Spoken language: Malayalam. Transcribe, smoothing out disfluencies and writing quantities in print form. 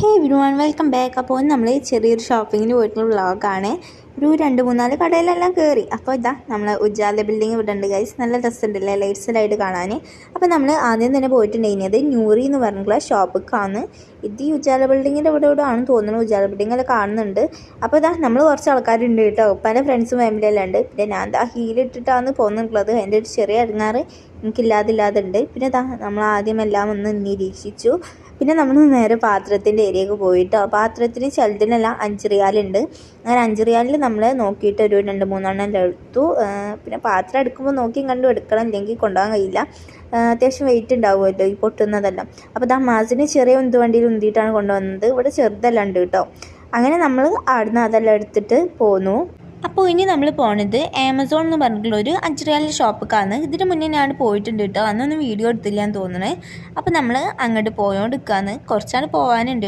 ഹേ എവരിവൺ വെൽക്കം ബാക്ക്. അപ്പോൾ നമ്മൾ ചെറിയൊരു ഷോപ്പിങ്ങിന് പോയിട്ടുള്ള വ്ളോഗാണ്. ഒരു 2-3 കടയിലെല്ലാം കയറി. അപ്പോൾ ഇതാ നമ്മൾ ഉജാല ബിൽഡിംഗ് ഇവിടെ ഉണ്ട് ഗൈസ്. നല്ല രസമുണ്ടല്ലേ ലൈറ്റ്സിലായിട്ട് കാണാൻ. അപ്പോൾ നമ്മൾ ആദ്യം തന്നെ പോയിട്ടുണ്ടായിരുന്നത് ന്യൂറി എന്ന് പറഞ്ഞിട്ടുള്ള ഷോപ്പിക്കാണ്. ഇത് ഈ ഉജാല ബിൽഡിങ്ങിൻ്റെ ഇവിടെ ആണെന്ന് തോന്നുന്നു. ഉജാല ബിൽഡിങ്ങെല്ലാം കാണുന്നുണ്ട്. അപ്പോൾ ഇതാ നമ്മൾ കുറച്ച് ആൾക്കാരുണ്ട് കേട്ടോ. പല ഫ്രണ്ട്സും ഫാമിലിയെല്ലാം ഉണ്ട്. പിന്നെ ഞാൻ എന്താ ഹീലിട്ടിട്ടാണ് പോകുന്നുള്ളത്. എൻ്റെ ഒരു ചെറിയ ഇറങ്ങാറ് എനിക്കില്ലാതില്ലാതുണ്ട്. പിന്നെ ഇതാ നമ്മൾ ആദ്യം എല്ലാം ഒന്ന് നിരീക്ഷിച്ചു. പിന്നെ നമ്മൾ നേരെ പാത്രത്തിൻ്റെ ഏരിയക്ക് പോയിട്ടോ. പാത്രത്തിന് ചിലതിനെല്ലാം 5 റിയാലുണ്ട്. അങ്ങനെ 5 റിയാലിൽ നമ്മൾ നോക്കിയിട്ട് ഒരു 2-3 എടുത്തു. പിന്നെ പാത്രം എടുക്കുമ്പോൾ നോക്കിയും കണ്ടും എടുക്കണം, ഇല്ലെങ്കിൽ കൊണ്ടുപോകാൻ കഴിയില്ല. അത്യാവശ്യം വെയിറ്റ് ഉണ്ടാവുമല്ലോ ഈ പൊട്ടുന്നതെല്ലാം. അപ്പോൾ ഇതാ മാസിന് ചെറിയ വണ്ടിയിൽ ഉന്തിയിട്ടാണ് കൊണ്ടുവന്നത്. ഇവിടെ ചെറുതെല്ലാം ഉണ്ട് കേട്ടോ. അങ്ങനെ നമ്മൾ അവിടുന്ന് അതെല്ലാം എടുത്തിട്ട് പോന്നു. അപ്പോൾ ഇനി നമ്മൾ പോണത് ആമസോൺ എന്ന് പറഞ്ഞിട്ടുള്ള ഒരു 5 റിയാലിൻ്റെ ഷോപ്പിലേക്കാണ്. ഇതിന് മുന്നേ ഞാൻ പോയിട്ടുണ്ട് കേട്ടോ. അന്നൊന്നും വീഡിയോ എടുത്തില്ല എന്ന് തോന്നണേ. അപ്പോൾ നമ്മൾ അങ്ങോട്ട് പോയോണ്ടിരിക്കുകയാണ്. കുറച്ചാണ് പോകാനുണ്ട്.